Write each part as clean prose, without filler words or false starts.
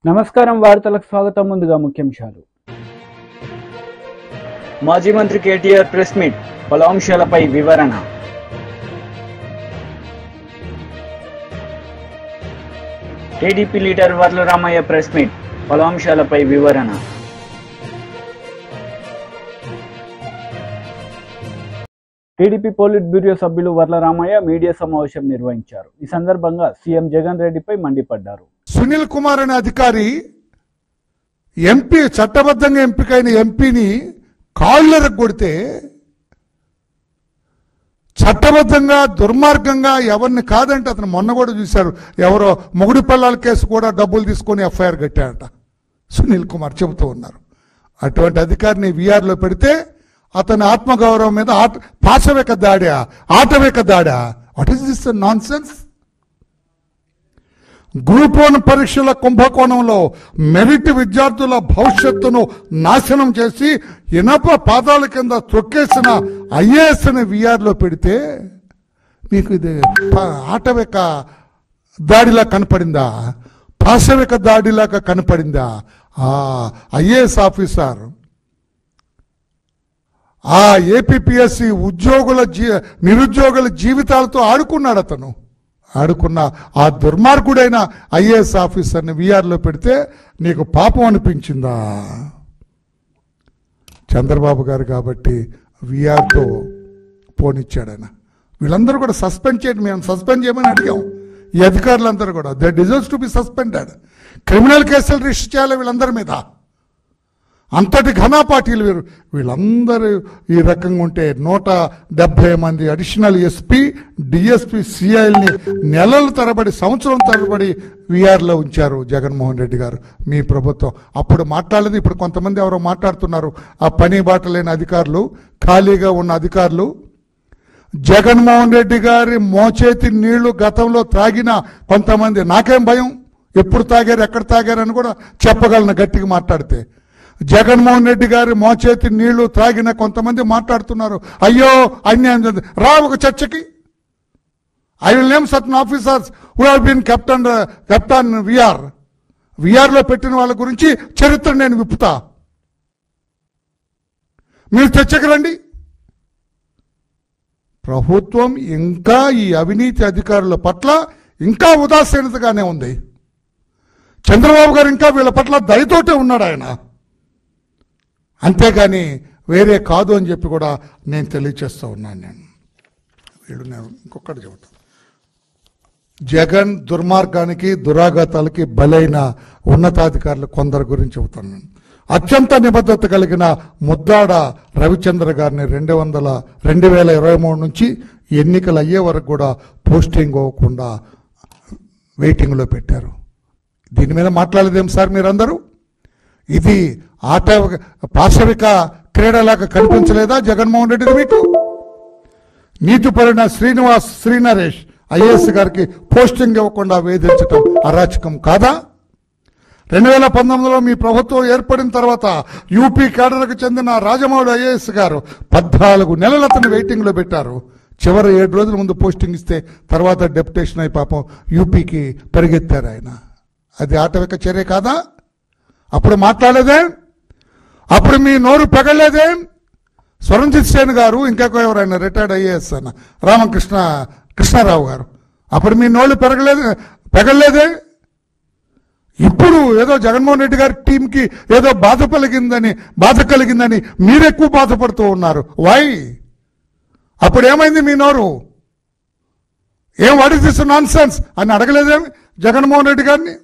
నమస్కారం వార్తలకు స్వాగతం. ముందుగా ముఖ్యాంశాలు. మాజీ మంత్రి కేటీఆర్ ప్రెస్ మీట్, పలు అంశాలపై వివరణ. TDP leader Varla Ramaiah press meet, పలు అంశాలపై వివరణ. టీడీపీ పోలిట్ బ్యూరో సభ్యులు వర్ల రామయ్య మీడియా సమావేశం నిర్వహించారు. ఈ సందర్భంగా సీఎం జగన్ రెడ్డిపై మండిపడ్డారు. సునీల్ కుమార్ అనే అధికారి ఎంపీ చట్టబద్ధంగా ఎంపికైన ఎంపీని కాళ్ళకు కొడితే చట్టబద్ధంగా దుర్మార్గంగా ఎవరిని కాదంటే అతను మొన్న కూడా చూశారు, ఎవరో మొగుడి పిల్లల కేసు కూడా డబ్బులు తీసుకొని ఎఫ్ఐఆర్ కట్టారట సునీల్ కుమార్ చెబుతూ ఉన్నారు. అటువంటి అధికారిని వీఆర్లో పెడితే అతని ఆత్మగౌరవం మీద పాశవిక దాడా, ఆటవిక దాడా? What is this nonsense? Group 1 పరీక్షల కుంభకోణంలో మెరిట్ విద్యార్థుల భవిష్యత్తును నాశనం చేసి ఇనప పాదాల కింద తొక్కేసిన ఐఏఎస్ని వీఆర్లో పెడితే మీకు ఇది ఆటవిక దాడిలా కనపడిందా? పాశవిక దాడిలాగా కనపడిందా? ఐఏఎస్ ఆఫీసర్ ఆ ఏపీపీఎస్సి నిరుద్యోగుల జీవితాలతో ఆడుకున్నాడు. అతను ఆడుకున్న ఆ దుర్మార్గుడైన ఐఏఎస్ ఆఫీసర్ని వీఆర్లో పెడితే నీకు పాపం అనిపించిందా? చంద్రబాబు గారు కాబట్టి వీఆర్తో పోనిచ్చాడు ఆయన. వీళ్ళందరూ కూడా సస్పెండ్ చేయండి, మేము సస్పెండ్ చేయమని అడిగాం. ఈ అధికారులందరూ కూడా they deserves to be suspended. Criminal కేసులు రిజిస్టర్ చేయాలి వీళ్ళందరి మీద. అంతటి ఘనా పార్టీలు వీళ్ళందరూ ఈ రకంగా ఉంటే 170 మంది అడిషనల్ ఎస్పీ, డిఎస్పీ, సిఐల్ని నెలల తరబడి, సంవత్సరం తరబడి వీఆర్లో ఉంచారు జగన్మోహన్ రెడ్డి గారు, మీ ప్రభుత్వం. అప్పుడు మాట్లాడలేదు. ఇప్పుడు కొంతమంది ఎవరో మాట్లాడుతున్నారు, ఆ పని బాట లేని అధికారులు, ఖాళీగా ఉన్న అధికారులు. జగన్మోహన్ రెడ్డి గారి మోచేతి నీళ్లు గతంలో తాగిన కొంతమంది, నాకేం భయం, ఎప్పుడు తాగారు, ఎక్కడ తాగారు అని కూడా చెప్పగలను గట్టిగా మాట్లాడితే. జగన్మోహన్ రెడ్డి గారి మోచేతి నీళ్లు త్రాగిన కొంతమంది మాట్లాడుతున్నారు, అయ్యో అన్యాయం జరిగింది. రా ఒక చర్చకి. I will name certain officers who have been kept in వీఆర్లో పెట్టిన వాళ్ళ గురించి చరిత్ర నేను విప్పుతా. మీరు చర్చకి రండి. ప్రభుత్వం ఇంకా ఈ అవినీతి అధికారుల పట్ల ఇంకా ఉదాసీనతగానే ఉంది. చంద్రబాబు గారు ఇంకా వీళ్ళ పట్ల దయతోటే ఉన్నాడు ఆయన, అంతేగాని వేరే కాదు అని చెప్పి కూడా నేను తెలియచేస్తూ ఉన్నాను. నేను ఇంకొకటి చెబుతాను. జగన్ దుర్మార్గానికి, దురాఘాతాలకి బలైన ఉన్నతాధికారులు కొందరు గురించి చెబుతాను. అత్యంత నిబద్ధత కలిగిన ముద్దాడ రవిచంద్ర గారిని 2023 నుంచి ఎన్నికలు అయ్యే వరకు కూడా పోస్టింగ్ అవ్వకుండా వెయిటింగ్లో పెట్టారు. దీని మీద మాట్లాడలేదేం సార్ మీరందరూ? ఇది పాశవిక క్రీడలాగా కనిపించలేదా జగన్మోహన్ రెడ్డి మీకు? నీతిపరుడైన శ్రీనరేష్ ఐఏఎస్ గారికి పోస్టింగ్ ఇవ్వకుండా వేధించడం అరాచకం కాదా? 2019లో మీ ప్రభుత్వం ఏర్పడిన తర్వాత యూపీ కేడర్కు చెందిన రాజమౌళి ఐఏఎస్ గారు 14 నెలలు అతను వెయిటింగ్లో పెట్టారు. చివరి 7 రోజుల ముందు పోస్టింగ్ ఇస్తే తర్వాత డెప్యుటేషన్ అయి పాపం యూపీకి పరిగెత్తారు ఆయన. అది ఆటవిక చర్య కాదా? అప్పుడు మాట్లాడలేదేం? అప్పుడు మీ నోరు పెగలేదేం? స్వరంజిత్ సేన్ గారు, ఇంకొక ఎవరైనా రిటైర్డ్ ఐఏఎస్ అన్న కృష్ణారావు గారు, అప్పుడు మీ నోళ్ళు పెగలేదే? ఇప్పుడు ఏదో జగన్మోహన్ రెడ్డి గారి టీంకి ఏదో బాధ కలిగిందని మీరెక్కువ బాధపడుతూ ఉన్నారు. వై? అప్పుడు ఏమైంది మీ నోరు? What is this non sense అని అడగలేదేమి జగన్మోహన్ రెడ్డి గారిని?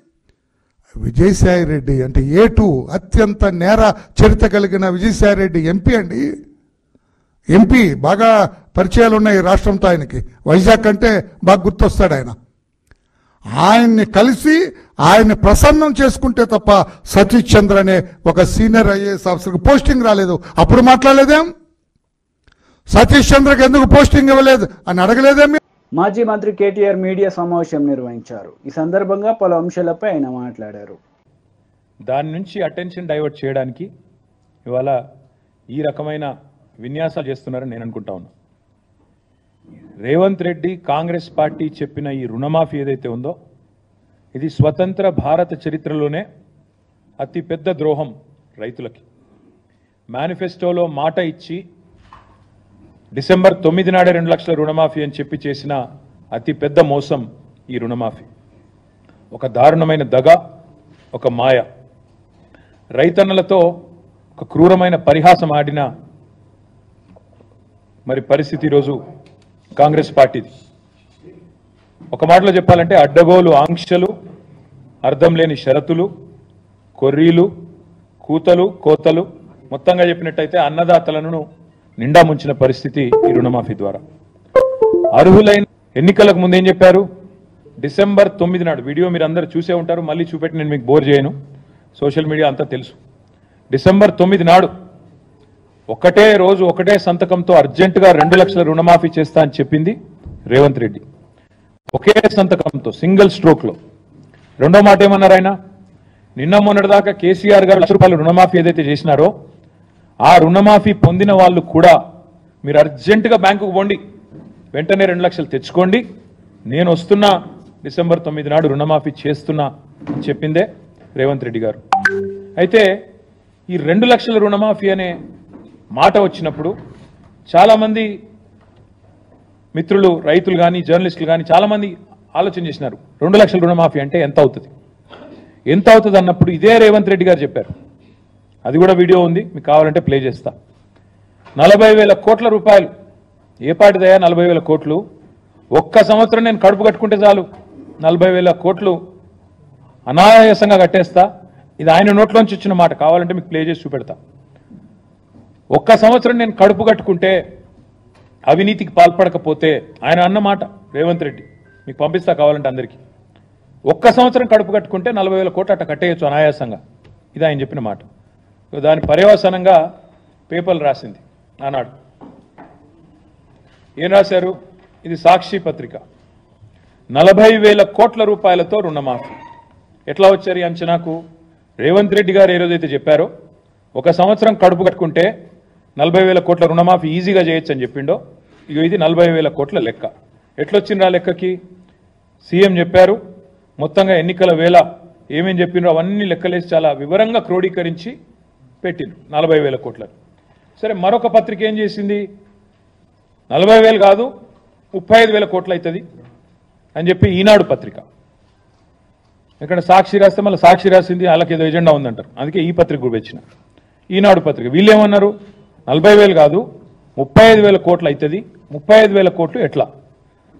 విజయసాయి రెడ్డి అంటే A2 అత్యంత నేర చరిత్ర కలిగిన విజయసాయి రెడ్డి ఎంపీ అండి. ఎంపీ బాగా పరిచయాలు ఉన్నాయి రాష్ట్రంతో ఆయనకి. వైజాగ్ అంటే బాగా గుర్తొస్తాడు ఆయన. ఆయన్ని కలిసి ఆయన్ని ప్రసన్నం చేసుకుంటే తప్ప సతీష్ చంద్ర అనే ఒక సీనియర్ ఐఏఎస్ ఆఫీసర్కి పోస్టింగ్ రాలేదు. అప్పుడు మాట్లాడలేదేం? సతీష్ చంద్రకి ఎందుకు పోస్టింగ్ ఇవ్వలేదు అని అడగలేదేం? మాజీ మంత్రి కేటీఆర్ మీడియా సమావేశం నిర్వహించారు. ఈ సందర్భంగా పలు అంశాలపై ఆయన మాట్లాడారు. దాని నుంచి అటెన్షన్ డైవర్ట్ చేయడానికి ఇవాళ ఈ రకమైన విన్యాసాలు చేస్తున్నారని నేను అనుకుంటా ఉన్నా. రేవంత్ రెడ్డి కాంగ్రెస్ పార్టీ చెప్పిన ఈ రుణమాఫీ ఏదైతే ఉందో ఇది స్వతంత్ర భారత చరిత్రలోనే అతి పెద్ద ద్రోహం రైతులకి. మేనిఫెస్టోలో మాట ఇచ్చి డిసెంబర్ 9 నాడే 2 లక్షల రుణమాఫీ అని చెప్పి చేసిన అతి పెద్ద మోసం ఈ రుణమాఫీ. ఒక దారుణమైన దగ, ఒక మాయ. రైతన్నలతో ఒక క్రూరమైన పరిహాసం ఆడిన మరి పరిస్థితి ఈరోజు కాంగ్రెస్ పార్టీది. ఒక మాటలో చెప్పాలంటే అడ్డగోలు ఆంక్షలు, అర్థం లేని షరతులు, కొర్రీలు, కూతలు, కోతలు, మొత్తంగా చెప్పినట్టయితే అన్నదాతలను నిండా ముంచిన పరిస్థితి ఈ రుణమాఫీ ద్వారా. అర్హులైన ఎన్నికలకు ముందేం చెప్పారు? డిసెంబర్ 9 నాడు వీడియో మీరు అందరూ చూసే ఉంటారు, మళ్ళీ చూపెట్టి నేను మీకు బోర్ చేయను, సోషల్ మీడియా అంతా తెలుసు. డిసెంబర్ 9 నాడు ఒకటే రోజు ఒకటే సంతకంతో అర్జెంటుగా 2 లక్షల రుణమాఫీ చేస్తా అని చెప్పింది రేవంత్ రెడ్డి. ఒకే సంతకంతో, సింగిల్ స్ట్రోక్లో. రెండో మాట ఏమన్నారు ఆయన? నిన్న మొన్నటిదాకా కేసీఆర్ గారు ₹1,00,000 రుణమాఫీ ఏదైతే చేసినారో ఆ రుణమాఫీ పొందిన వాళ్ళు కూడా మీరు అర్జెంటుగా బ్యాంకుకు పోండి, వెంటనే 2 లక్షలు తెచ్చుకోండి, నేను వస్తున్నా, డిసెంబర్ 9 నాడు రుణమాఫీ చేస్తున్నా అని చెప్పిందే రేవంత్ రెడ్డి గారు. అయితే ఈ 2 లక్షల రుణమాఫీ అనే మాట వచ్చినప్పుడు చాలామంది మిత్రులు, రైతులు కానీ, జర్నలిస్టులు కానీ చాలామంది ఆలోచన చేసినారు, 2 లక్షల రుణమాఫీ అంటే ఎంత అవుతుంది, ఎంత అవుతుంది అన్నప్పుడు ఇదే రేవంత్ రెడ్డి గారు చెప్పారు. అది కూడా వీడియో ఉంది, మీకు కావాలంటే ప్లే చేస్తా. 40,000 కోట్ల రూపాయలు. ఏ పాటిదయా 40,000 కోట్లు? ఒక్క సంవత్సరం నేను కడుపు కట్టుకుంటే చాలు 40,000 కోట్లు అనాయాసంగా కట్టేస్తా. ఇది ఆయన నోట్లోంచి వచ్చిన మాట, కావాలంటే మీకు ప్లే చేసి చూపెడతా. ఒక్క సంవత్సరం నేను కడుపు కట్టుకుంటే, అవినీతికి పాల్పడకపోతే, ఆయన అన్నమాట రేవంత్ రెడ్డి, మీకు పంపిస్తా కావాలంటే అందరికీ. ఒక్క సంవత్సరం కడుపు కట్టుకుంటే 40,000 కోట్లు అట్ట కట్టేయచ్చు అనాయాసంగా. ఇది ఆయన చెప్పిన మాట. దాని పర్యవసానంగా పేపర్లు రాసింది ఆనాడు. ఏం రాశారు? ఇది సాక్షి పత్రిక. 40,000 కోట్ల రూపాయలతో రుణమాఫీ. ఎట్లా వచ్చారు ఈ అంచనాకు? రేవంత్ రెడ్డి గారు ఏ రోజైతే చెప్పారో ఒక సంవత్సరం కడుపు కట్టుకుంటే 40,000 కోట్ల రుణమాఫీ ఈజీగా చేయొచ్చు అని చెప్పిండో, ఇక ఇది 40,000 కోట్ల లెక్క. ఎట్లొచ్చిండ్రా లెక్కకి? సీఎం చెప్పారు, మొత్తంగా ఎన్నికల వేళ ఏమేం చెప్పిండ్రో అవన్నీ లెక్కలేసి చాలా వివరంగా క్రోడీకరించి పెట్టిండ్రు 40,000 కోట్లను. సరే, మరొక పత్రిక ఏం చేసింది? 40,000 కాదు 35,000 కోట్లు అవుతుంది అని చెప్పి ఈనాడు పత్రిక. ఇక్కడ సాక్షి రాస్తే మళ్ళీ సాక్షి రాసింది వాళ్ళకి ఏదో ఎజెండా ఉందంటారు, అందుకే ఈ పత్రిక కూడా వచ్చిన. ఈనాడు పత్రిక వీళ్ళేమన్నారు? 40,000 కాదు 35,000 కోట్లు అవుతుంది. 35,000 కోట్లు ఎట్లా?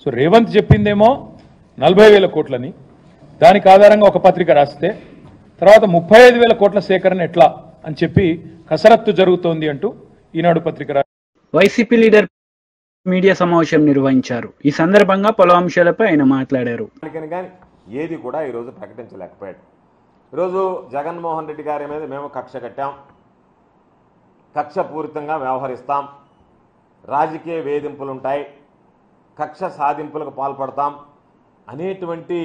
సో రేవంత్ చెప్పిందేమో 40,000 కోట్లని, దానికి ఆధారంగా ఒక పత్రిక రాస్తే తర్వాత 35,000 కోట్ల సేకరణ ఎట్లా అని చెప్పి కసరత్తు జరుగుతోంది అంటూ ఈనాడు పత్రిక. వైసీపీ లీడర్ మీడియా సమావేశం నిర్వహించారు. ఈ సందర్భంగా పలు అంశాలపై ఆయన మాట్లాడారు. కానీ ఏది కూడా ఈరోజు ప్రకటించలేకపోయాడు. ఈరోజు జగన్మోహన్ రెడ్డి గారి మీద మేము కక్ష కట్టాం, కక్షపూరితంగా వ్యవహరిస్తాం, రాజకీయ వేధింపులుంటాయి, కక్ష సాధింపులకు పాల్పడతాం అనేటువంటి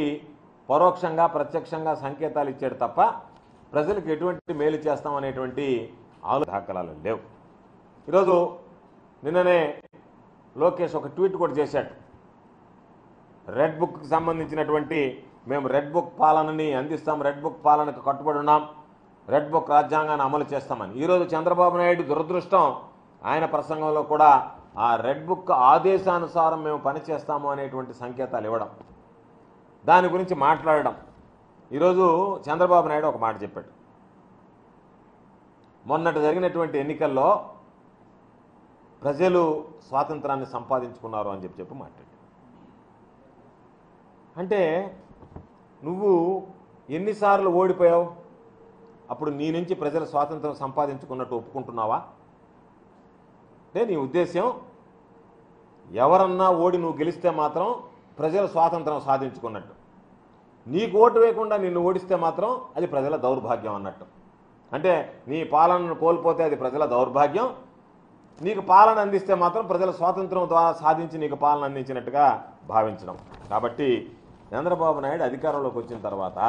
పరోక్షంగా ప్రత్యక్షంగా సంకేతాలు ఇచ్చాడు తప్ప ప్రజలకు ఎటువంటి మేలు చేస్తాం అనేటువంటి దాఖలాలు లేవు. ఈరోజు నిన్ననే లోకేష్ ఒక ట్వీట్ కూడా చేశాడు. రెడ్ బుక్కి సంబంధించినటువంటి మేము రెడ్ బుక్ పాలనని అందిస్తాం, రెడ్ బుక్ పాలనకు కట్టుబడి ఉన్నాం, రెడ్ బుక్ రాజ్యాంగాన్ని అమలు చేస్తామని. ఈరోజు చంద్రబాబు నాయుడు దురదృష్టం, ఆయన ప్రసంగంలో కూడా ఆ రెడ్ బుక్ ఆదేశానుసారం మేము పనిచేస్తాము అనేటువంటి సంకేతాలు ఇవ్వడం, దాని గురించి మాట్లాడడం. ఈరోజు చంద్రబాబు నాయుడు ఒక మాట చెప్పాడు. మొన్నటి జరిగినటువంటి ఎన్నికల్లో ప్రజలు స్వాతంత్రాన్ని సంపాదించుకున్నారు అని చెప్పి మాట్లాడు. అంటే నువ్వు ఎన్నిసార్లు ఓడిపోయావు? అప్పుడు నీ నుంచి ప్రజలు స్వాతంత్రం సంపాదించుకున్నట్టు ఒప్పుకుంటున్నావా? అంటే నీ ఉద్దేశం ఎవరన్నా ఓడి నువ్వు గెలిస్తే మాత్రం ప్రజలు స్వాతంత్రం సాధించుకున్నట్టు, నీకు ఓటు వేయకుండా నిన్ను ఓడిస్తే మాత్రం అది ప్రజల దౌర్భాగ్యం అన్నట్టు. అంటే నీ పాలనను కోల్పోతే అది ప్రజల దౌర్భాగ్యం, నీకు పాలన అందిస్తే మాత్రం ప్రజల స్వాతంత్రం ద్వారా సాధించి నీకు పాలన అందించినట్టుగా భావించడం. కాబట్టి చంద్రబాబు నాయుడు అధికారంలోకి వచ్చిన తర్వాత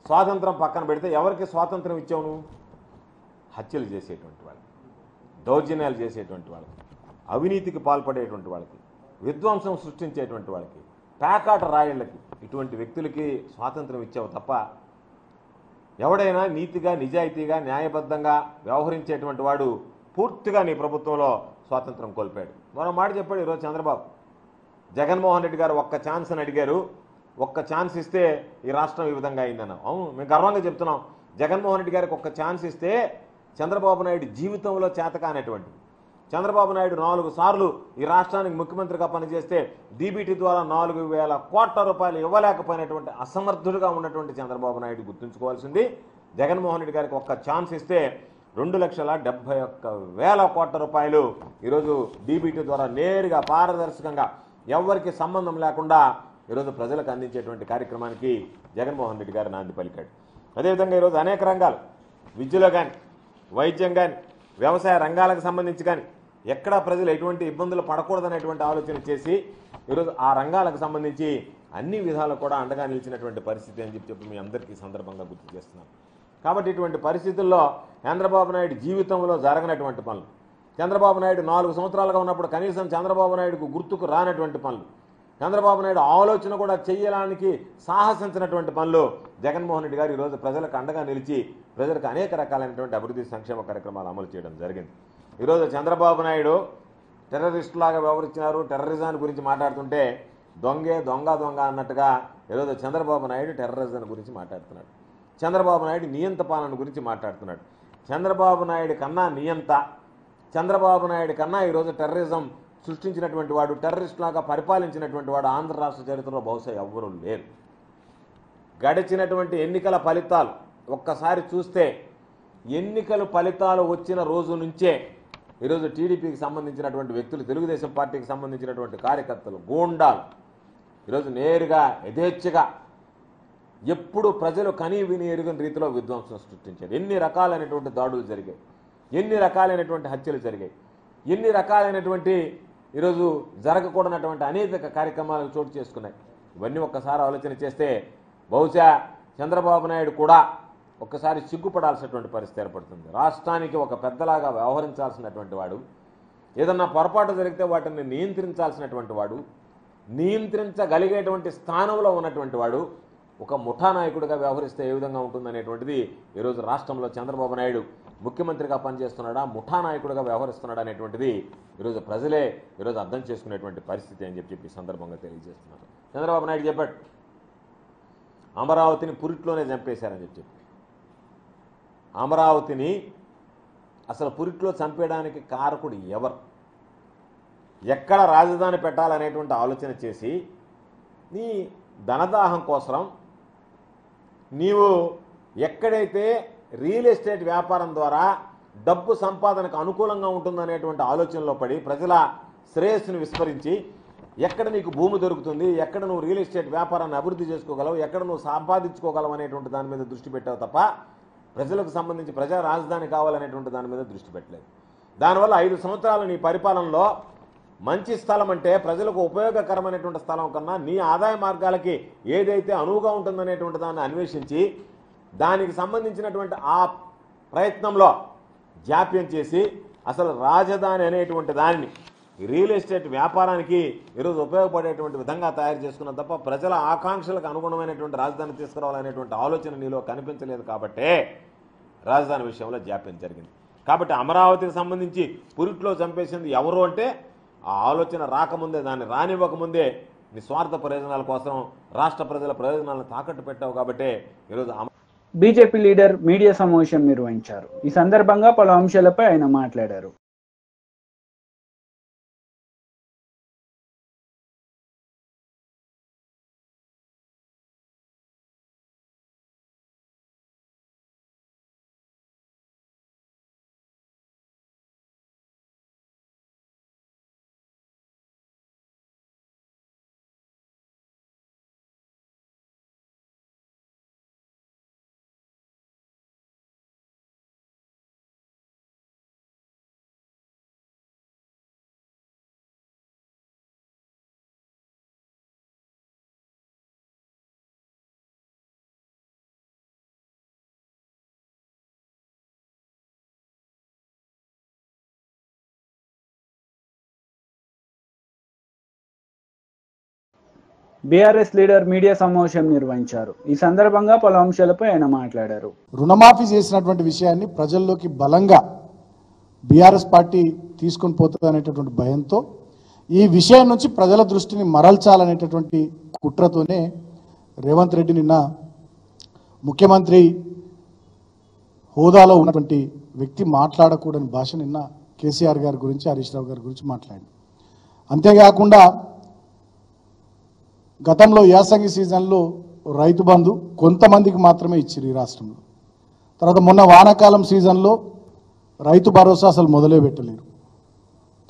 స్వాతంత్రం పక్కన పెడితే ఎవరికి స్వాతంత్రం ఇచ్చావు నువ్వు? హత్యలు చేసేటువంటి వాళ్ళకి, దౌర్జన్యాలు చేసేటువంటి వాళ్ళకి, అవినీతికి పాల్పడేటువంటి వాళ్ళకి, విధ్వంసం సృష్టించేటువంటి వాళ్ళకి, పేకాట రాయళ్ళకి, ఇటువంటి వ్యక్తులకి స్వాతంత్రం ఇచ్చావు తప్ప ఎవడైనా నీతిగా నిజాయితీగా న్యాయబద్ధంగా వ్యవహరించేటువంటి వాడు పూర్తిగా నీ ప్రభుత్వంలో స్వాతంత్రం కోల్పోయాడు. మరో మాట చెప్పాడు ఈరోజు చంద్రబాబు. జగన్మోహన్ రెడ్డి గారు ఒక్క ఛాన్స్ అని అడిగారు, ఒక్క ఛాన్స్ ఇస్తే ఈ రాష్ట్రం ఈ విధంగా అయిందన్నాం. అవును, మేము గర్వంగా చెప్తున్నాం. జగన్మోహన్ రెడ్డి గారికి ఒక్క ఛాన్స్ ఇస్తే చంద్రబాబు నాయుడు జీవితంలో చేతకానటువంటి చంద్రబాబు నాయుడు 4 సార్లు ఈ రాష్ట్రానికి ముఖ్యమంత్రిగా పనిచేస్తే డీబీటీ ద్వారా 4,000 కోట్ల రూపాయలు ఇవ్వలేకపోయినటువంటి అసమర్థుడుగా ఉన్నటువంటి చంద్రబాబు నాయుడు గుర్తుంచుకోవాల్సింది. జగన్మోహన్ రెడ్డి గారికి ఒక్క ఛాన్స్ ఇస్తే 2,71,000 కోట్ల రూపాయలు ఈరోజు డీబీటీ ద్వారా నేరుగా పారదర్శకంగా ఎవరికి సంబంధం లేకుండా ఈరోజు ప్రజలకు అందించేటువంటి కార్యక్రమానికి జగన్మోహన్ రెడ్డి గారు నాంది పలికాడు. అదేవిధంగా ఈరోజు అనేక రంగాలు, విద్యలో కానీ, వైద్యం కానీ, వ్యవసాయ రంగాలకు సంబంధించి కానీ ఎక్కడా ప్రజలు ఎటువంటి ఇబ్బందులు పడకూడదనేటువంటి ఆలోచన చేసి ఈరోజు ఆ రంగాలకు సంబంధించి అన్ని విధాలు కూడా అండగా నిలిచినటువంటి పరిస్థితి అని చెప్పి మీ అందరికీ సందర్భంగా గుర్తు చేస్తున్నాను. కాబట్టి ఇటువంటి పరిస్థితుల్లో చంద్రబాబు నాయుడు జీవితంలో జరగనటువంటి పనులు, చంద్రబాబు నాయుడు 4 సంవత్సరాలుగా ఉన్నప్పుడు కనీసం చంద్రబాబు నాయుడుకు గుర్తుకు రానటువంటి పనులు, చంద్రబాబు నాయుడు ఆలోచన కూడా చేయడానికి సాహసించినటువంటి పనులు జగన్మోహన్ రెడ్డి గారు ఈరోజు ప్రజలకు అండగా నిలిచి ప్రజలకు అనేక రకాలైనటువంటి అభివృద్ధి సంక్షేమ కార్యక్రమాలు అమలు చేయడం జరిగింది. ఈరోజు చంద్రబాబు నాయుడు టెర్రరిస్ట్ లాగా వ్యవహరించినారు, టెర్రరిజాన్ని గురించి మాట్లాడుతుంటే దొంగ అన్నట్టుగా ఈరోజు చంద్రబాబు నాయుడు టెర్రరిజం గురించి మాట్లాడుతున్నాడు. చంద్రబాబు నాయుడు నియంత పాలన గురించి మాట్లాడుతున్నాడు. చంద్రబాబు నాయుడు కన్నా నియంత, చంద్రబాబు నాయుడు కన్నా ఈరోజు టెర్రరిజం సృష్టించినటువంటి వాడు, టెర్రరిస్ట్ లాగా పరిపాలించినటువంటి వాడు ఆంధ్ర రాష్ట్ర చరిత్రలో బహుశా ఎవ్వరూ లేరు. గడిచినటువంటి ఎన్నికల ఫలితాలు ఒక్కసారి చూస్తే ఎన్నికల ఫలితాలు వచ్చిన రోజు నుంచే ఈరోజు టీడీపీకి సంబంధించినటువంటి వ్యక్తులు, తెలుగుదేశం పార్టీకి సంబంధించినటువంటి కార్యకర్తలు, గూండాలు ఈరోజు నేరుగా యథేచ్ఛగా ఎప్పుడు ప్రజలు కనీ విని ఎరుగని రీతిలో విధ్వంసం సృష్టించారు. ఎన్ని రకాలైనటువంటి దాడులు జరిగాయి, ఎన్ని రకాలైనటువంటి హత్యలు జరిగాయి, ఎన్ని రకాలైనటువంటి ఈరోజు జరగకూడనటువంటి అనేక కార్యక్రమాలు చోటు చేసుకున్నాయి. ఇవన్నీ ఒక్కసారి ఆలోచన చేస్తే బహుశా చంద్రబాబు నాయుడు కూడా ఒక్కసారి సిగ్గుపడాల్సినటువంటి పరిస్థితి ఏర్పడుతుంది. రాష్ట్రానికి ఒక పెద్దలాగా వ్యవహరించాల్సినటువంటి వాడు, ఏదన్నా పొరపాటు జరిగితే వాటిని నియంత్రించాల్సినటువంటి వాడు, నియంత్రించగలిగేటువంటి స్థానంలో ఉన్నటువంటి వాడు ఒక ముఠా నాయకుడిగా వ్యవహరిస్తే ఏ విధంగా ఉంటుందనేటువంటిది ఈరోజు రాష్ట్రంలో చంద్రబాబు నాయుడు ముఖ్యమంత్రిగా పనిచేస్తున్నాడా, ముఠా నాయకుడిగా వ్యవహరిస్తున్నాడా అనేటువంటిది ఈరోజు ప్రజలే ఈరోజు అర్థం చేసుకునేటువంటి పరిస్థితి అని చెప్పి ఈ సందర్భంగా తెలియజేస్తున్నారు. చంద్రబాబు నాయుడు చెప్పాడు, అమరావతిని పురిట్లోనే చంపేశారని చెప్పి. అమరావతిని అసలు పురిట్లో చంపేయడానికి కారకుడు ఎవరు, ఎక్కడ రాజధాని పెట్టాలనేటువంటి ఆలోచన చేసి నీ ధనదాహం కోసం నీవు ఎక్కడైతే రియల్ ఎస్టేట్ వ్యాపారం ద్వారా డబ్బు సంపాదనకు అనుకూలంగా ఉంటుందనేటువంటి ఆలోచనలో పడి ప్రజల శ్రేయస్సును విస్మరించి ఎక్కడ నీకు భూమి దొరుకుతుంది, ఎక్కడ నువ్వు రియల్ ఎస్టేట్ వ్యాపారాన్ని అభివృద్ధి చేసుకోగలవు, ఎక్కడ నువ్వు సంపాదించుకోగలవు అనేటువంటి దాని మీద దృష్టి పెట్టావు తప్ప ప్రజలకు సంబంధించి ప్రజా రాజధాని కావాలనేటువంటి దాని మీద దృష్టి పెట్టలేదు. దానివల్ల 5 సంవత్సరాలు నీ పరిపాలనలో మంచి స్థలం అంటే ప్రజలకు ఉపయోగకరమైనటువంటి స్థలం కన్నా నీ ఆదాయ మార్గాలకి ఏదైతే అనువుగా ఉంటుందనేటువంటి దాన్ని అన్వేషించి దానికి సంబంధించినటువంటి ఆ ప్రయత్నంలో జాప్యం చేసి అసలు రాజధాని అనేటువంటి దానిని రియల్ ఎస్టేట్ వ్యాపారానికి ఈరోజు ఉపయోగపడేటువంటి విధంగా తయారు చేసుకున్న తప్ప ప్రజల ఆకాంక్షలకు అనుగుణమైనటువంటి రాజధాని తీసుకురావాలనేటువంటి ఆలోచన నీలో కనిపించలేదు కాబట్టే రాజధాని విషయంలో జాప్యం జరిగింది. కాబట్టి అమరావతికి సంబంధించి పురిట్లో చంపేసింది ఎవరు అంటే ఆ ఆలోచన రాకముందే, దాన్ని రానివ్వకముందే నీ స్వార్థ ప్రయోజనాల కోసం రాష్ట్ర ప్రజల ప్రయోజనాలను తాకట్టు పెట్టావు కాబట్టే ఈరోజు బీజేపీ లీడర్ మీడియా సమావేశం నిర్వహించారు. ఈ సందర్భంగా పలు అంశాలపై ఆయన మాట్లాడారు. బీఆర్ఎస్ లీడర్ మీడియా సమావేశం నిర్వహించారు. ఈ సందర్భంగా పలు అంశాలపై ఆయన మాట్లాడారు. రుణమాఫీ చేసినటువంటి విషయాన్ని ప్రజల్లోకి బలంగా బీఆర్ఎస్ పార్టీ తీసుకొని పోతుంది అనేటటువంటి భయంతో ఈ విషయం నుంచి ప్రజల దృష్టిని మరల్చాలనేటటువంటి కుట్రతోనే రేవంత్ రెడ్డి నిన్న ముఖ్యమంత్రి హోదాలో ఉన్నటువంటి వ్యక్తి మాట్లాడకూడని భాష నిన్న కేసీఆర్ గారి గురించి, హరీష్ రావు గారి గురించి మాట్లాడి, అంతేకాకుండా గతంలో యాసంగి సీజన్లో రైతు బంధు కొంతమందికి మాత్రమే ఇచ్చారు ఈ రాష్ట్రంలో. తర్వాత మొన్న వానాకాలం సీజన్లో రైతు భరోసా అసలు మొదలే పెట్టలేరు.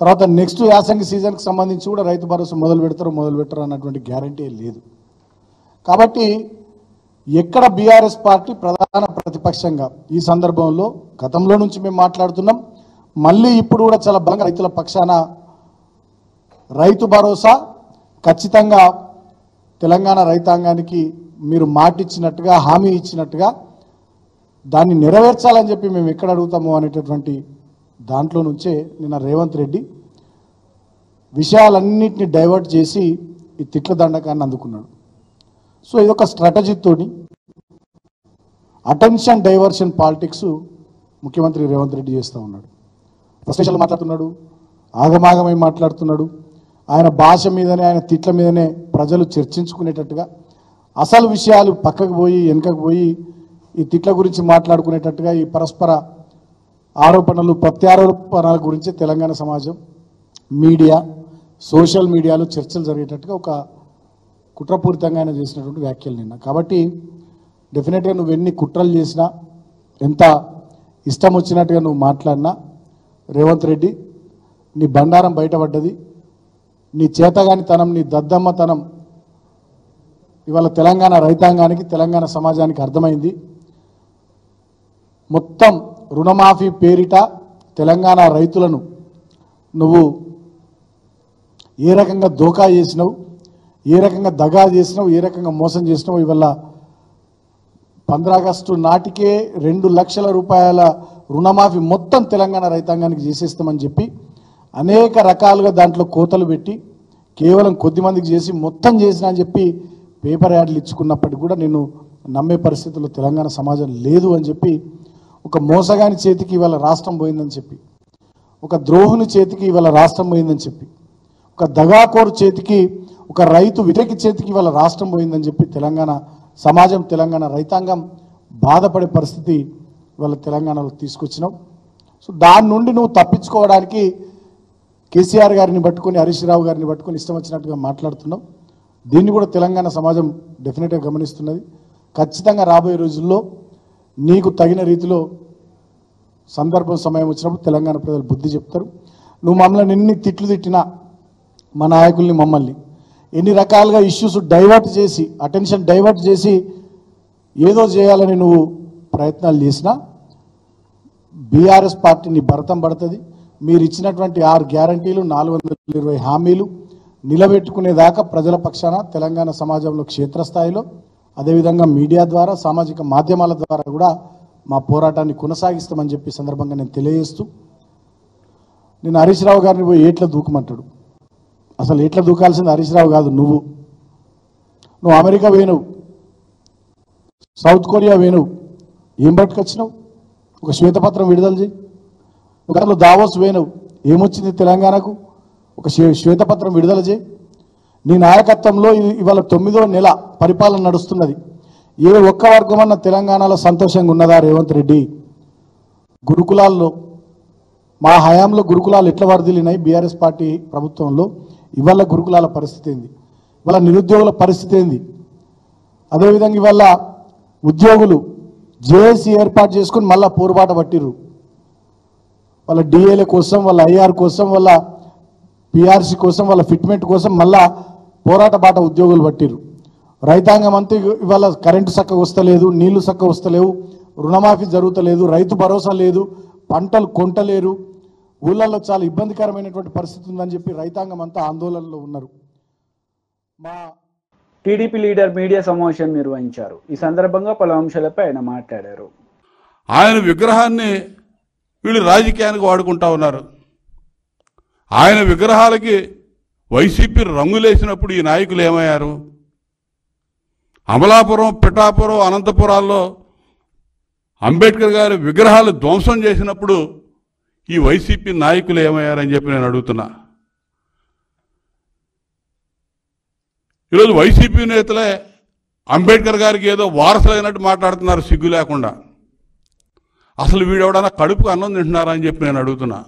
తర్వాత నెక్స్ట్ యాసంగి సీజన్కి సంబంధించి కూడా రైతు భరోసా మొదలు పెట్టరు అన్నటువంటి గ్యారంటీ లేదు. కాబట్టి ఎక్కడ బీఆర్ఎస్ పార్టీ ప్రధాన ప్రతిపక్షంగా ఈ సందర్భంలో గతంలో నుంచి మేము మాట్లాడుతున్నాం, మళ్ళీ ఇప్పుడు కూడా చాలా బలంగా రైతుల పక్షాన రైతు భరోసా ఖచ్చితంగా తెలంగాణ రైతాంగానికి మీరు మాటిచ్చినట్టుగా, హామీ ఇచ్చినట్టుగా దాన్ని నెరవేర్చాలని చెప్పి మేము ఎక్కడ అడుగుతాము అనేటటువంటి దాంట్లో నుంచే నిన్న రేవంత్ రెడ్డి విషయాలన్నింటినీ డైవర్ట్ చేసి ఈ తిట్ల దండకాన్ని అందుకున్నాడు. సో ఇదొక స్ట్రాటజీతోని అటెన్షన్ డైవర్షన్ పాలిటిక్స్ ముఖ్యమంత్రి రేవంత్ రెడ్డి చేస్తూ ఉన్నాడు. ఫ్రస్ట్రేషన్లో మాట్లాడుతున్నాడు, ఆగమాగమై మాట్లాడుతున్నాడు. ఆయన భాష మీదనే, ఆయన తిట్ల మీదనే ప్రజలు చర్చించుకునేటట్టుగా, అసలు విషయాలు పక్కకు పోయి వెనుకకు పోయి ఈ తిట్ల గురించి మాట్లాడుకునేటట్టుగా, ఈ పరస్పర ఆరోపణలు ప్రత్యారోపణల గురించి తెలంగాణ సమాజం, మీడియా, సోషల్ మీడియాలో చర్చలు జరిగేటట్టుగా ఒక కుట్రపూరితంగా ఆయన చేసినటువంటి వ్యాఖ్యలు నిన్న. కాబట్టి డెఫినెట్గా నువ్వు ఎన్ని కుట్రలు చేసినా, ఎంత ఇష్టం వచ్చినట్టుగా నువ్వు మాట్లాడినా, రేవంత్ రెడ్డి నీ బండారం బయటపడ్డది. నీ చేతగానితనం, నీ దద్దమ్మతనం ఇవాళ తెలంగాణ రైతాంగానికి, తెలంగాణ సమాజానికి అర్థమైంది. మొత్తం రుణమాఫీ పేరిట తెలంగాణ రైతులను నువ్వు ఏ రకంగా దోకా చేసినావు, ఏ రకంగా దగా చేసినావు, ఏ రకంగా మోసం చేసినావు. ఇవాళ 15 ఆగస్టు నాటికే 2 లక్షల రూపాయల రుణమాఫీ మొత్తం తెలంగాణ రైతాంగానికి చేసేస్తామని చెప్పి అనేక రకాలుగా దాంట్లో కోతలు పెట్టి కేవలం కొద్ది మందికి చేసి మొత్తం చేసినా అని చెప్పి పేపర్ యాడ్లు ఇచ్చుకున్నప్పటికీ కూడా నేను నమ్మే పరిస్థితుల్లో తెలంగాణ సమాజం లేదు అని చెప్పి, ఒక మోసగాని చేతికి ఇవాళ రాష్ట్రం పోయిందని చెప్పి, ఒక ద్రోహుని చేతికి ఇవాళ రాష్ట్రం పోయిందని చెప్పి, ఒక దగాకోరు చేతికి, ఒక రైతు వ్యతిరేకి చేతికి ఇవాళ రాష్ట్రం పోయిందని చెప్పి తెలంగాణ సమాజం, తెలంగాణ రైతాంగం బాధపడే పరిస్థితి ఇవాళ తెలంగాణలో తీసుకొచ్చినావు. సో దాని నుండి నువ్వు తప్పించుకోవడానికి కేసీఆర్ గారిని పట్టుకొని, హరీష్ రావు గారిని పట్టుకొని ఇష్టం వచ్చినట్టుగా మాట్లాడుతున్నావు. దీన్ని కూడా తెలంగాణ సమాజం డెఫినెట్గా గమనిస్తున్నది. ఖచ్చితంగా రాబోయే రోజుల్లో నీకు తగిన రీతిలో సందర్భం, సమయం వచ్చినప్పుడు తెలంగాణ ప్రజలు బుద్ధి చెప్తారు. నువ్వు మమ్మల్ని ఎన్ని తిట్లు తిట్టినా, మా నాయకుల్ని, మమ్మల్ని ఎన్ని రకాలుగా ఇష్యూస్ డైవర్ట్ చేసి, అటెన్షన్ డైవర్ట్ చేసి ఏదో చేయాలని నువ్వు ప్రయత్నాలు చేసినా బీఆర్ఎస్ పార్టీని భరతం పడుతుంది. మీరు ఇచ్చినటువంటి 6 గ్యారంటీలు, 420 హామీలు నిలబెట్టుకునేదాకా ప్రజల పక్షాన తెలంగాణ సమాజంలో క్షేత్రస్థాయిలో, అదేవిధంగా మీడియా ద్వారా, సామాజిక మాధ్యమాల ద్వారా కూడా మా పోరాటాన్ని కొనసాగిస్తామని చెప్పి సందర్భంగా నేను తెలియజేస్తూ, నేను హరీష్ రావు గారిని పోయి ఏట్లా దూకమంటాడు. అసలు ఏట్లా దూకాల్సింది హరీష్ రావు కాదు, నువ్వు అమెరికా పోయినవు, సౌత్ కొరియా పోయినవు, ఏం పట్టుకొచ్చినావు? ఒక శ్వేతపత్రం విడుదల చేయి. గతంలో దావోస్ పోయినవు, ఏమొచ్చింది తెలంగాణకు? ఒక శ్వేతపత్రం విడుదల చేయి. నీ నాయకత్వంలో ఇవాళ 9వ నెల పరిపాలన నడుస్తున్నది. ఏ ఒక్క వర్గమన్న తెలంగాణలో సంతోషంగా ఉన్నదా రేవంత్ రెడ్డి? గురుకులాల్లో మా హయాంలో గురుకులాలు ఎట్లా వరదిలినాయి బీఆర్ఎస్ పార్టీ ప్రభుత్వంలో, ఇవాళ గురుకులాల పరిస్థితి ఏంది? ఇవాళ నిరుద్యోగుల పరిస్థితి ఏంది? అదేవిధంగా ఇవాళ ఉద్యోగులు జేఏసీ ఏర్పాటు చేసుకుని మళ్ళా పోరుబాట పట్టిర్రు. వాళ్ళ డిఏల కోసం, వాళ్ళ ఐఆర్ కోసం, వాళ్ళ పిఆర్సీ కోసం, వాళ్ళ ఫిట్మెంట్ కోసం మళ్ళా పోరాట బాట ఉద్యోగులు పట్టిర్రు. రైతాంగం అంతా ఇవాళ కరెంటు చక్కగా వస్తలేదు, నీళ్లు చక్కగా వస్తలేవు, రుణమాఫీ జరుగుతలేదు, రైతు భరోసా లేదు, పంటలు కొంటలేరు, ఊళ్ళల్లో చాలా ఇబ్బందికరమైనటువంటి పరిస్థితి ఉందని చెప్పి రైతాంగం అంతా ఆందోళనలో ఉన్నారు. మా టీడీపీ లీడర్ మీడియా సమావేశం నిర్వహించారు. ఈ సందర్భంగా పలు అంశాలపై ఆయన మాట్లాడారు. ఆయన విగ్రహాన్ని వీళ్ళు రాజకీయానికి వాడుకుంటా ఉన్నారు. ఆయన విగ్రహాలకి వైసీపీ రంగులేసినప్పుడు ఈ నాయకులు ఏమయ్యారు? అమలాపురం, పిఠాపురం, అనంతపురాల్లో అంబేద్కర్ గారి విగ్రహాలు ధ్వంసం చేసినప్పుడు ఈ వైసీపీ నాయకులు ఏమయ్యారని చెప్పి నేను అడుగుతున్నా. ఈరోజు వైసీపీ నేతలే అంబేద్కర్ గారికి ఏదో వారసులైనట్టు మాట్లాడుతున్నారు సిగ్గు లేకుండా. అసలు వీడెవడన్నా కడుపుకు అన్నం తింటున్నారా అని చెప్పి నేను అడుగుతున్నా.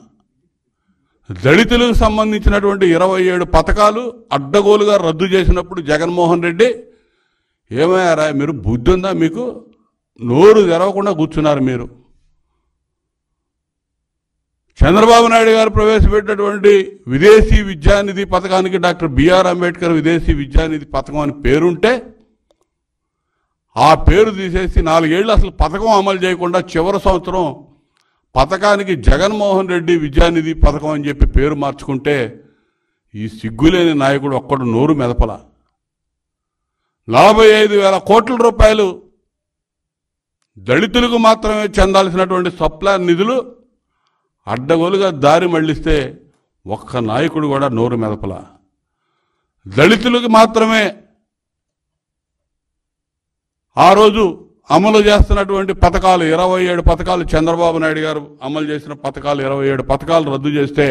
దళితులకు సంబంధించినటువంటి 27 పథకాలు అడ్డగోలుగా రద్దు చేసినప్పుడు జగన్మోహన్ రెడ్డి ఏమయ్యారా, మీరు బుద్ధి ఉందా మీకు? నోరు తెరవకుండా కూర్చున్నారు మీరు. చంద్రబాబు నాయుడు గారు ప్రవేశపెట్టినటువంటి విదేశీ విద్యానిధి పథకానికి డాక్టర్ బిఆర్ అంబేద్కర్ విదేశీ విద్యానిధి పథకం అని పేరుంటే ఆ పేరు తీసేసి 4 ఏళ్ళు అసలు పథకం అమలు చేయకుండా చివరి సంవత్సరం పథకానికి జగన్మోహన్ రెడ్డి విద్యానిధి పథకం అని చెప్పి పేరు మార్చుకుంటే ఈ సిగ్గులేని నాయకుడు ఒక్కడు నోరు మెదపల. 45,000 కోట్ల రూపాయలు దళితులకు మాత్రమే చెందాల్సినటువంటి సప్లాన్ నిధులు అడ్డగోలుగా దారి మళ్లిస్తే ఒక్క నాయకుడు కూడా నోరు మెదపల. దళితులకు మాత్రమే ఆ రోజు అమలు చేస్తున్నటువంటి పథకాలు 27 పథకాలు చంద్రబాబు నాయుడు గారు అమలు చేసిన పథకాలు 27 పథకాలు రద్దు చేస్తే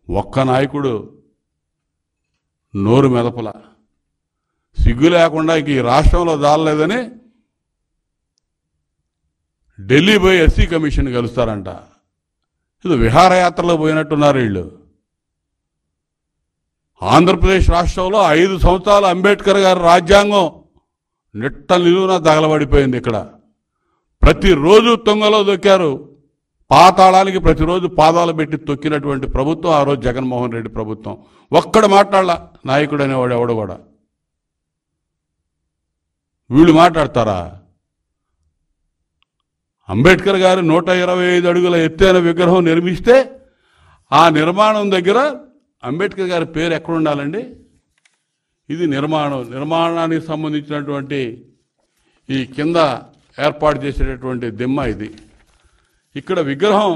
ఒక్క నాయకుడు నోరు మెదపల. సిగ్గు లేకుండా ఇంక ఈ రాష్ట్రంలో దాలలేదని ఢిల్లీ పోయి ఎస్సీ కమిషన్ కలుస్తారంట. ఇది విహారయాత్రలో పోయినట్టున్నారు వీళ్ళు. ఆంధ్రప్రదేశ్ రాష్ట్రంలో 5 సంవత్సరాలు అంబేద్కర్ గారి రాజ్యాంగం నిట్ట నిలువున తగలబడిపోయింది. ఇక్కడ ప్రతిరోజు తొంగలో దొక్కారు, పాతాళానికి ప్రతిరోజు పాదాలు పెట్టి తొక్కినటువంటి ప్రభుత్వం ఆ రోజు జగన్మోహన్ రెడ్డి ప్రభుత్వం. ఒక్కడ మాట్లాడాల నాయకుడు అనేవాడు ఎవడు కూడా. వీళ్ళు మాట్లాడతారా? అంబేద్కర్ గారు 125 అడుగుల ఎత్తైన విగ్రహం నిర్మిస్తే ఆ నిర్మాణం దగ్గర అంబేద్కర్ గారి పేరు ఎక్కడ ఉండాలండి? ఇది నిర్మాణానికి సంబంధించినటువంటి ఈ కింద ఏర్పాటు చేసేటటువంటి దిమ్మ ఇది. ఇక్కడ విగ్రహం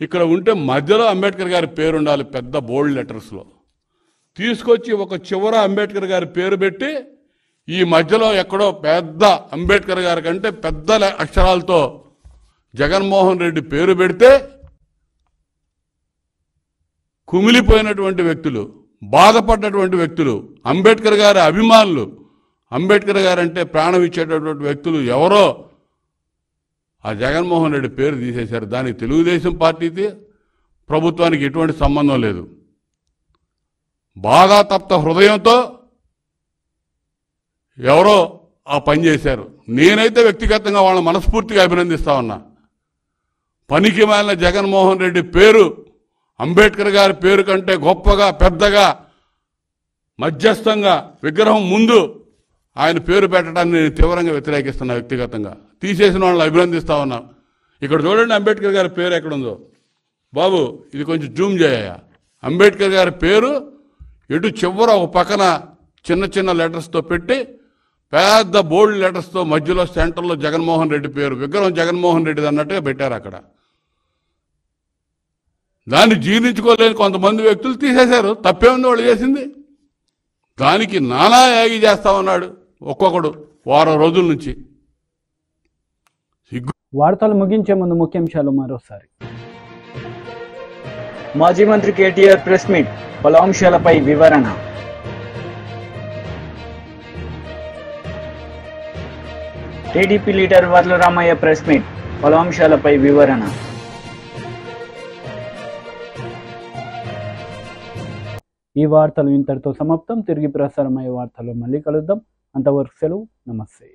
ఇక్కడ ఉంటే మధ్యలో అంబేద్కర్ గారి పేరు ఉండాలి పెద్ద బోల్డ్ లెటర్స్లో. తీసుకొచ్చి ఒక చివర అంబేద్కర్ గారి పేరు పెట్టి ఈ మధ్యలో ఎక్కడో పెద్ద అంబేద్కర్ గారి కంటే పెద్ద అక్షరాలతో జగన్మోహన్ రెడ్డి పేరు పెడితే కుమిలిపోయినటువంటి వ్యక్తులు, బాధపడ్డటువంటి వ్యక్తులు, అంబేద్కర్ గారి అభిమానులు, అంబేద్కర్ గారు అంటే ప్రాణం ఇచ్చేటటువంటి వ్యక్తులు ఎవరో ఆ జగన్మోహన్ రెడ్డి పేరు తీసేశారు. దానికి తెలుగుదేశం పార్టీకి ప్రభుత్వానికి ఎటువంటి సంబంధం లేదు. బాధాతప్త హృదయంతో ఎవరో ఆ పని చేశారు. నేనైతే వ్యక్తిగతంగా వాళ్ళని మనస్ఫూర్తిగా అభినందిస్తా ఉన్నా. పనికి మాలిన జగన్మోహన్ రెడ్డి పేరు అంబేద్కర్ గారి పేరు కంటే గొప్పగా, పెద్దగా, మధ్యస్థంగా విగ్రహం ముందు ఆయన పేరు పెట్టడాన్ని నేను తీవ్రంగా వ్యతిరేకిస్తున్నా. వ్యక్తిగతంగా తీసేసిన వాళ్ళని అభినందిస్తా ఉన్నా. ఇక్కడ చూడండి అంబేద్కర్ గారి పేరు ఎక్కడుందో. బాబు ఇది కొంచెం జూమ్ చేయ. అంబేద్కర్ గారి పేరు ఎటు చివర ఒక పక్కన చిన్న చిన్న లెటర్స్తో పెట్టి పెద్ద బోల్డ్ లెటర్స్తో మధ్యలో సెంటర్లో జగన్మోహన్ రెడ్డి పేరు, విగ్రహం జగన్మోహన్ రెడ్డిది అన్నట్టుగా పెట్టారు అక్కడ. దాన్ని జీర్ణించుకోలేని కొంతమంది వ్యక్తులు తీసేశారు. తప్పేముంది వాళ్ళు చేసింది? దానికి నానా యాగి చేస్తా ఉన్నాడు ఒక్కొక్కడు వారం రోజుల నుంచి. వార్తలు ముగించే ముందు ముఖ్యాంశాలు మరోసారి. మాజీ మంత్రి కేటీఆర్ ప్రెస్ మీట్, పలు అంశాలపై వివరణ. TDP leader Varla Ramaiah press meet, పలు అంశాలపై వివరణ. ఈ వార్తలు ఇంతటితో సమాప్తం. తిరిగి ప్రసారమయ్యే వార్తలు మళ్ళీ కలుద్దాం. అంతవరకు సెలవు. నమస్తే.